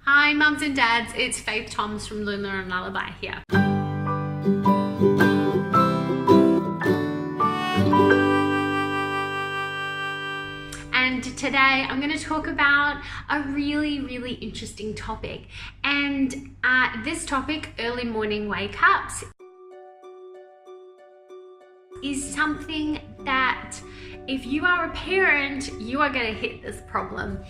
Hi mums and dads, it's Faith Toms from Luna and Lullaby here. And today I'm going to talk about a really interesting topic, and this topic, early morning wake-ups, is something that if you are a parent, you are going to hit this problem.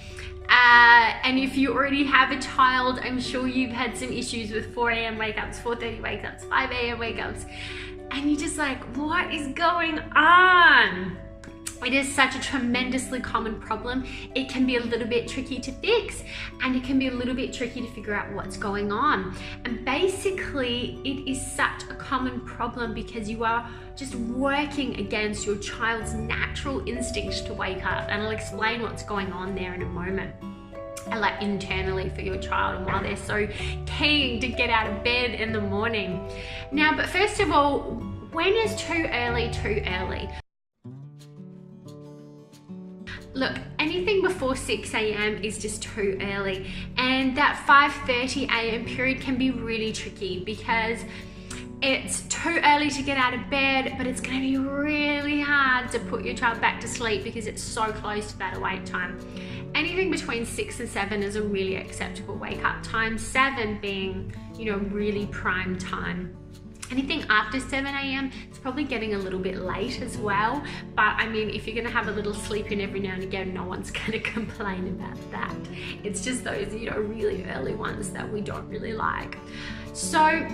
And if you already have a child, I'm sure you've had some issues with 4 a.m. wake-ups, 4:30 wake-ups, 5 a.m. wake-ups, and you're just like, what is going on? It is such a tremendously common problem. It can be a little bit tricky to fix, and it can be a little bit tricky to figure out what's going on. And basically, it is such a common problem because you are just working against your child's natural instinct to wake up. And I'll explain what's going on there in a moment. And like internally for your child, and why they're so keen to get out of bed in the morning. Now, but first of all, when is too early too early? Look, anything before 6 a.m. is just too early, and that 5:30 a.m. period can be really tricky because it's too early to get out of bed, but it's going to be really hard to put your child back to sleep because it's so close to that awake time. Anything between 6 and 7 is a really acceptable wake up time, 7 being, really prime time. Anything after 7 a.m, it's probably getting a little bit late as well. But I mean, if you're going to have a little sleep in every now and again, no one's going to complain about that. It's just those, really early ones that we don't really like. So,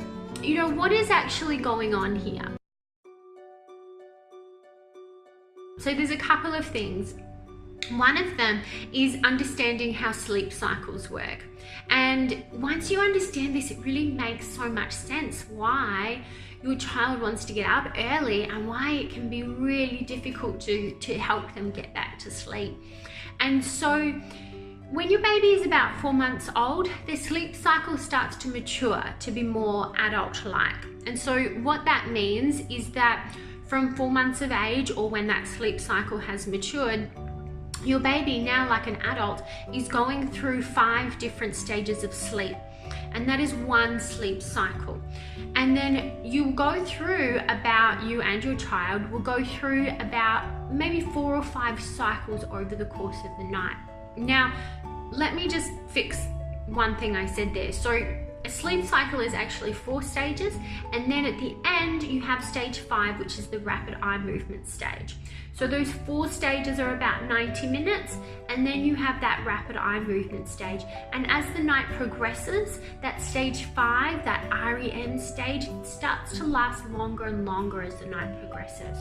what is actually going on here? So there's a couple of things. One of them is understanding how sleep cycles work. And once you understand this, it really makes so much sense why your child wants to get up early and why it can be really difficult to help them get back to sleep. And so when your baby is about 4 months old, their sleep cycle starts to mature to be more adult-like. And so what that means is that from 4 months of age, or when that sleep cycle has matured, your baby, now like an adult, is going through 5 different stages of sleep, and that is one sleep cycle. And then you go through you and your child will go through about maybe 4 or 5 cycles over the course of the night. Now, let me just fix one thing I said there. So a sleep cycle is actually 4 stages, and then at the end you have stage 5, which is the rapid eye movement stage. So those 4 stages are about 90 minutes, and then you have that rapid eye movement stage. And as the night progresses, that stage 5, that REM stage, starts to last longer and longer as the night progresses.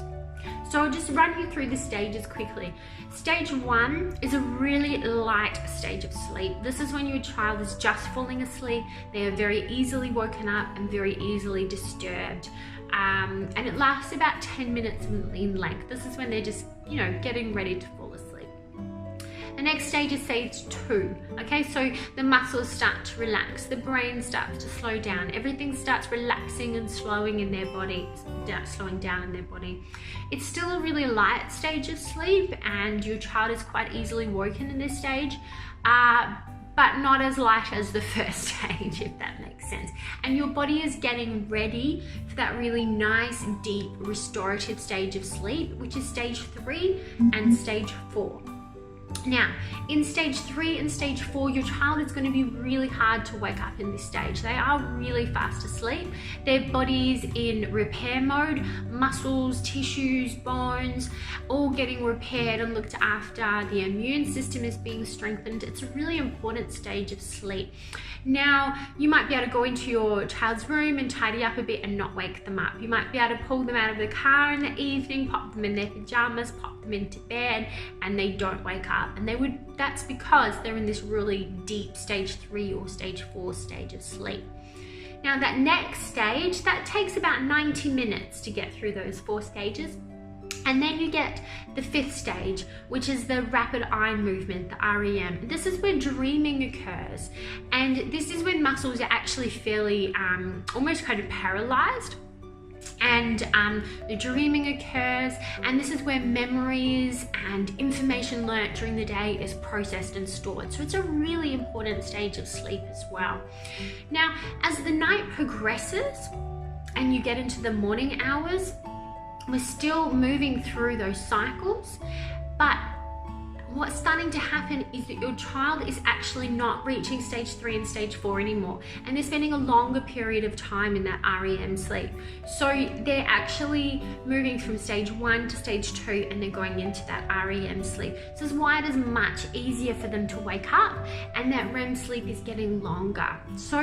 So I'll just run you through the stages quickly. Stage 1 is a really light stage of sleep. This is when your child is just falling asleep. They are very easily woken up and very easily disturbed. And it lasts about 10 minutes in length. This is when they're just, getting ready to fall asleep. The next stage is stage 2. Okay, so the muscles start to relax, the brain starts to slow down, everything starts relaxing and slowing in their body, slowing down in their body. It's still a really light stage of sleep, and your child is quite easily woken in this stage, but not as light as the first stage, if that makes sense. And your body is getting ready for that really nice, deep, restorative stage of sleep, which is stage 3 and stage 4. Now, in stage 3 and stage 4, your child is going to be really hard to wake up in this stage. They are really fast asleep. Their body's in repair mode, muscles, tissues, bones, all getting repaired and looked after. The immune system is being strengthened. It's a really important stage of sleep. Now, you might be able to go into your child's room and tidy up a bit and not wake them up. You might be able to pull them out of the car in the evening, pop them in their pajamas, pop them into bed, and they don't wake up. And that's because they're in this really deep stage 3 or stage 4 stage of sleep. Now, that next stage, that takes about 90 minutes to get through those 4 stages. And then you get the 5th stage, which is the rapid eye movement, the REM. This is where dreaming occurs. And this is when muscles are actually fairly, almost kind of paralyzed. and the dreaming occurs, and this is where memories and information learnt during the day is processed and stored. So it's a really important stage of sleep as well. Now, as the night progresses and you get into the morning hours, we're still moving through those cycles, but what's starting to happen is that your child is actually not reaching stage 3 and stage 4 anymore, and they're spending a longer period of time in that REM sleep. So they're actually moving from stage 1 to stage 2, and they're going into that REM sleep. So this is why it is much easier for them to wake up, and that REM sleep is getting longer. So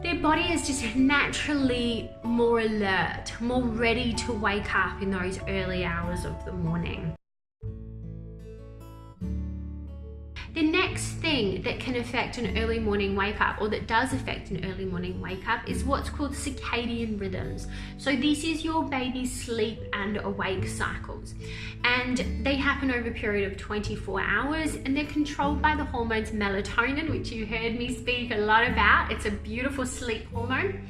their body is just naturally more alert, more ready to wake up in those early hours of the morning. The next thing that can affect an early morning wake up, or that does affect an early morning wake up, is what's called circadian rhythms. So this is your baby's sleep and awake cycles, and they happen over a period of 24 hours, and they're controlled by the hormones melatonin, which you heard me speak a lot about. It's a beautiful sleep hormone.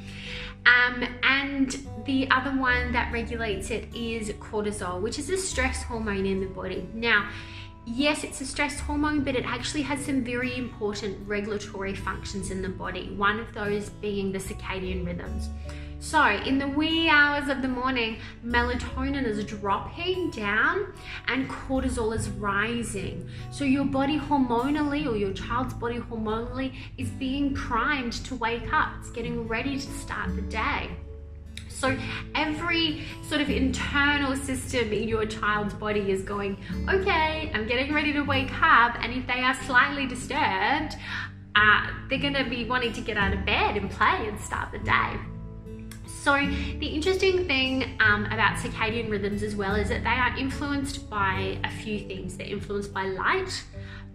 And the other one that regulates it is cortisol, which is a stress hormone in the body. Now, yes, it's a stress hormone, but it actually has some very important regulatory functions in the body, one of those being the circadian rhythms. So in the wee hours of the morning, melatonin is dropping down and cortisol is rising. So your body hormonally, or your child's body hormonally, is being primed to wake up. It's getting ready to start the day. So every sort of internal system in your child's body is going, okay, I'm getting ready to wake up. And if they are slightly disturbed, they're gonna be wanting to get out of bed and play and start the day. So the interesting thing about circadian rhythms as well is that they are influenced by a few things. They're influenced by light,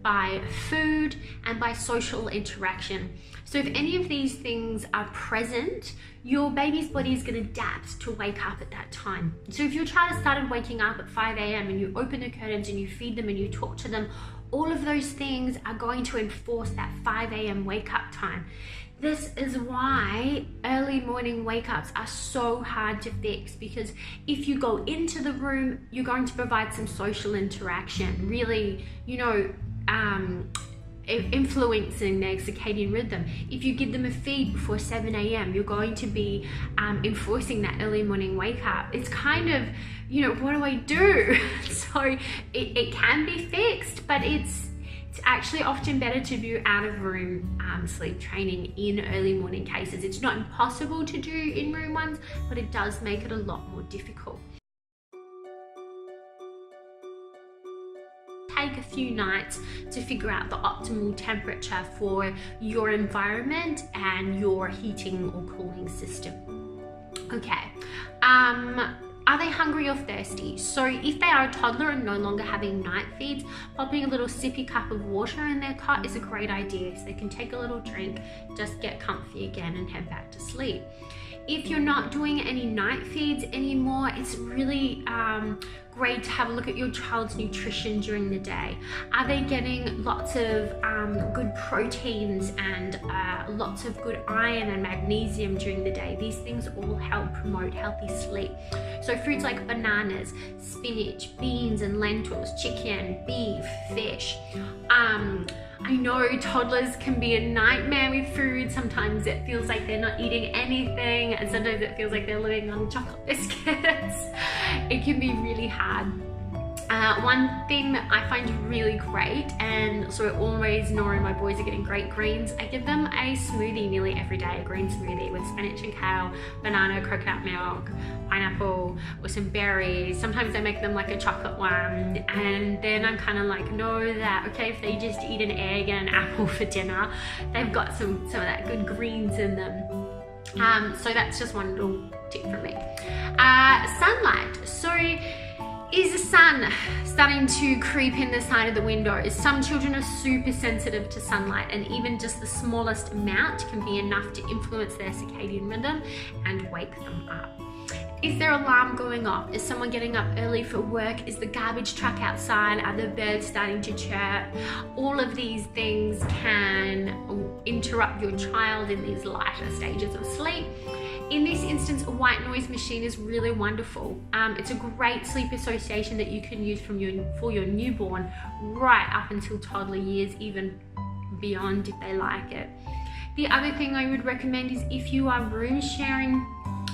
by food, and by social interaction. So if any of these things are present, your baby's body is going to adapt to wake up at that time. So if your child started waking up at 5 a.m. and you open the curtains and you feed them and you talk to them, all of those things are going to enforce that 5 a.m. wake up time. This is why early morning wake-ups are so hard to fix, because if you go into the room, you're going to provide some social interaction, really, influencing their circadian rhythm. If you give them a feed before 7 a.m., you're going to be enforcing that early morning wake up. It's kind of, what do I do? So it can be fixed, but it's actually often better to do out of room sleep training in early morning cases. It's not impossible to do in room ones, but it does make it a lot more difficult. Take a few nights to figure out the optimal temperature for your environment and your heating or cooling system. Okay. Are they hungry or thirsty? So if they are a toddler and no longer having night feeds, popping a little sippy cup of water in their cot is a great idea, so they can take a little drink, just get comfy again and head back to sleep. If you're not doing any night feeds anymore, it's really great to have a look at your child's nutrition during the day. Are they getting lots of good proteins and lots of good iron and magnesium during the day? These things all help promote healthy sleep. So foods like bananas, spinach, beans and lentils, chicken, beef, fish. I know toddlers can be a nightmare with food. Sometimes it feels like they're not eating anything, and sometimes it feels like they're living on chocolate biscuits. It can be really hard. One thing that I find really great, and so always Nora and my boys are getting great greens, I give them a smoothie nearly every day, a green smoothie with spinach and kale, banana, coconut milk, pineapple, or some berries. Sometimes I make them like a chocolate one, and then I'm kind of like, know that, okay, if they just eat an egg and an apple for dinner, they've got some of that good greens in them. So that's just one little tip from me. Sunlight. So is the sun starting to creep in the side of the windows? Some children are super sensitive to sunlight, and even just the smallest amount can be enough to influence their circadian rhythm and wake them up. Is their alarm going off? Is someone getting up early for work? Is the garbage truck outside? Are the birds starting to chirp? All of these things can interrupt your child in these lighter stages of sleep. In this instance, a white noise machine is really wonderful. It's a great sleep association that you can use for your newborn right up until toddler years, even beyond if they like it. The other thing I would recommend is if you are room sharing,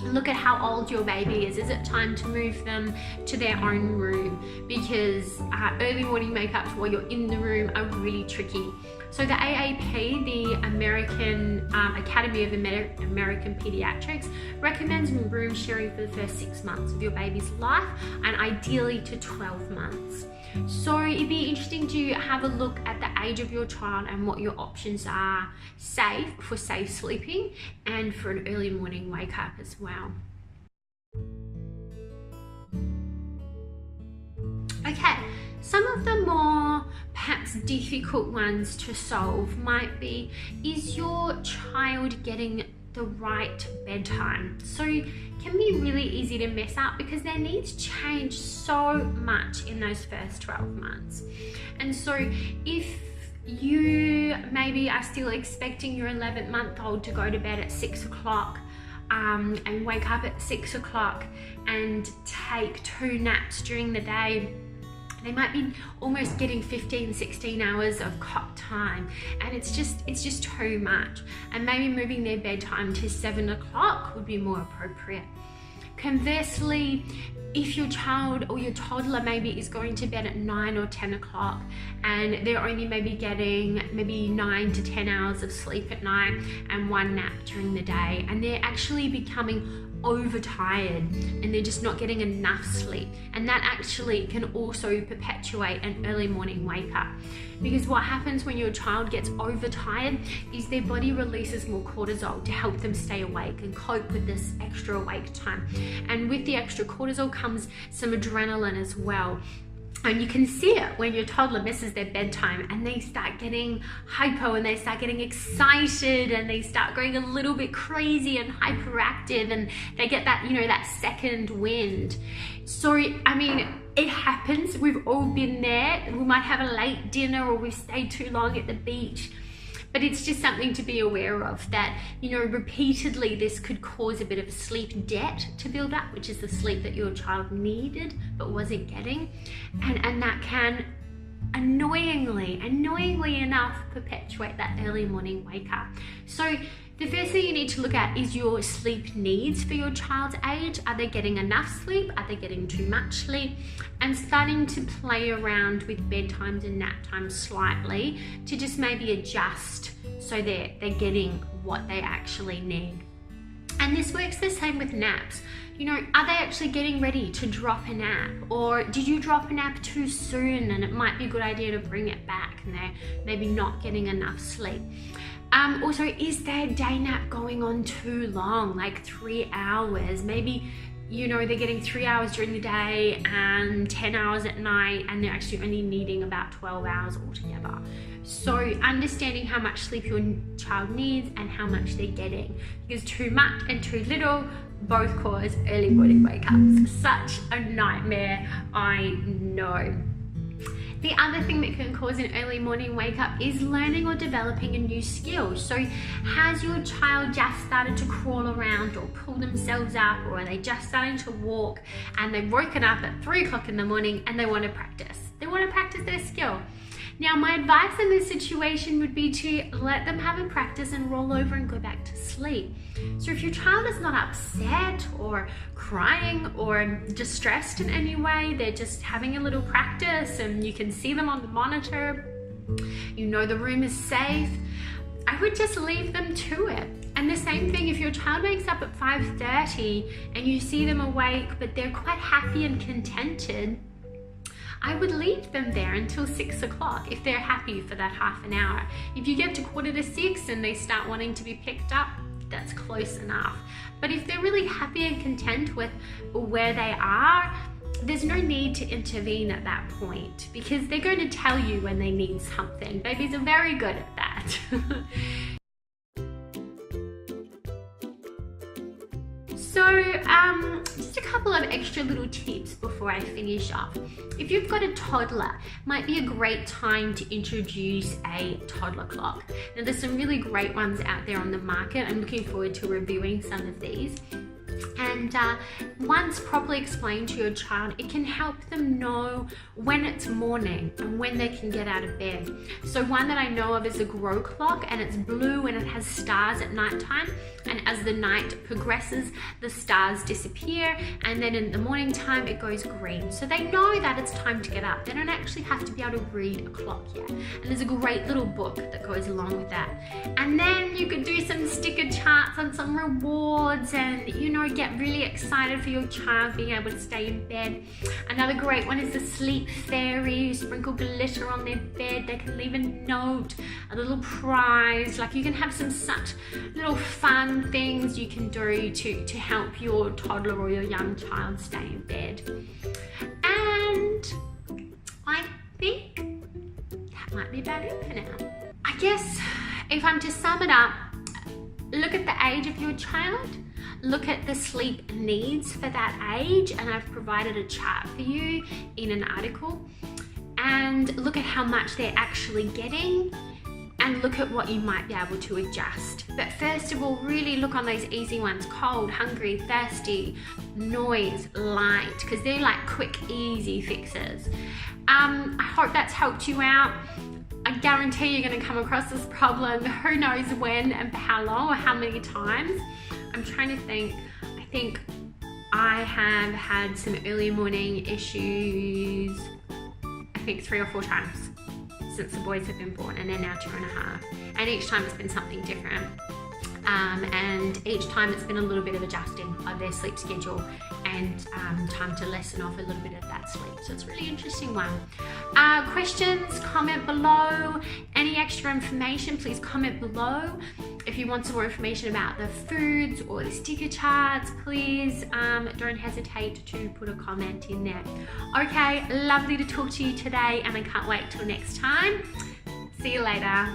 look at how old your baby is. Is it time to move them to their own room? Because early morning makeups while you're in the room are really tricky. So the AAP, the American Academy of American Pediatrics, recommends room sharing for the first 6 months of your baby's life, and ideally to 12 months. So it'd be interesting to have a look at the age of your child and what your options are for safe sleeping and for an early morning wake up as well. Okay, some of the more perhaps difficult ones to solve might be, is your child getting the right bedtime? So can be really easy to mess up because their needs change so much in those first 12 months. And so if you maybe are still expecting your 11-month-old to go to bed at 6 o'clock and wake up at 6 o'clock and take 2 naps during the day, they might be almost getting 15, 16 hours of cot time, and it's just too much. And maybe moving their bedtime to 7 o'clock would be more appropriate. Conversely, if your child or your toddler maybe is going to bed at 9 or 10 o'clock and they're only maybe getting 9 to 10 hours of sleep at night and 1 nap during the day, and they're actually becoming overtired and they're just not getting enough sleep, and that actually can also perpetuate an early morning wake up. Because what happens when your child gets overtired is their body releases more cortisol to help them stay awake and cope with this extra awake time, and with the extra cortisol comes some adrenaline as well. And you can see it when your toddler misses their bedtime and they start getting hypo and they start getting excited and they start going a little bit crazy and hyperactive, and they get that, that second wind. So, I mean, it happens. We've all been there. We might have a late dinner or we've stayed too long at the beach. But it's just something to be aware of, that, repeatedly this could cause a bit of a sleep debt to build up, which is the sleep that your child needed but wasn't getting. And that can annoyingly enough perpetuate that early morning wake up. So the first thing you need to look at is your sleep needs for your child's age. Are they getting enough sleep? Are they getting too much sleep? And starting to play around with bedtimes and nap times slightly to just maybe adjust so they're getting what they actually need. And this works the same with naps. Are they actually getting ready to drop a nap? Or did you drop a nap too soon and it might be a good idea to bring it back and they're maybe not getting enough sleep? Also, is their day nap going on too long, like 3 hours? Maybe, they're getting 3 hours during the day and 10 hours at night, and they're actually only needing about 12 hours altogether. So understanding how much sleep your child needs and how much they're getting, because too much and too little both cause early morning wake-ups. Such a nightmare, I know. The other thing that can cause an early morning wake up is learning or developing a new skill. So has your child just started to crawl around or pull themselves up, or are they just starting to walk and they've woken up at 3 o'clock in the morning and they want to practice? They want to practice their skill. Now, my advice in this situation would be to let them have a practice and roll over and go back to sleep. So if your child is not upset or crying or distressed in any way, they're just having a little practice and you can see them on the monitor, the room is safe, I would just leave them to it. And the same thing, if your child wakes up at 5:30 and you see them awake but they're quite happy and contented, I would leave them there until 6 o'clock if they're happy for that half an hour. If you get to 5:45 and they start wanting to be picked up, that's close enough. But if they're really happy and content with where they are, there's no need to intervene at that point, because they're going to tell you when they need something. Babies are very good at that. So just Just a couple of extra little tips before I finish off. If you've got a toddler, might be a great time to introduce a toddler clock. Now there's some really great ones out there on the market. I'm looking forward to reviewing some of these. And once properly explained to your child, it can help them know when it's morning and when they can get out of bed. So one that I know of is a grow clock, and it's blue and it has stars at nighttime, and as the night progresses the stars disappear, and then in the morning time it goes green. So they know that it's time to get up. They don't actually have to be able to read a clock yet. And there's a great little book that goes along with that. And then you could do some sticker charts on some rewards, and you know, get really excited for your child being able to stay in bed. Another great one is the sleep fairy. You sprinkle glitter on their bed. They can leave a note, a little prize. Like, you can have some such little fun things you can do to help your toddler or your young child stay in bed. And I think that might be about it for now. I guess if I'm to sum it up, look at the age of your child, look at the sleep needs for that age, and I've provided a chart for you in an article, and look at how much they're actually getting, and look at what you might be able to adjust. But first of all, really look on those easy ones: cold, hungry, thirsty, noise, light, because they're like quick, easy fixes. I hope that's helped you out. I guarantee you're going to come across this problem, who knows when and for how long or how many times. I'm trying to think. I think I have had some early morning issues, I think 3 or 4 times since the boys have been born, and they're now 2.5. And each time it's been something different. And each time it's been a little bit of adjusting of their sleep schedule and time to lessen off a little bit of that sleep. So it's a really interesting one. Questions, comment below. Any extra information, please comment below. If you want some more information about the foods or the sticker charts, please don't hesitate to put a comment in there. Okay, lovely to talk to you today, and I can't wait till next time. See you later.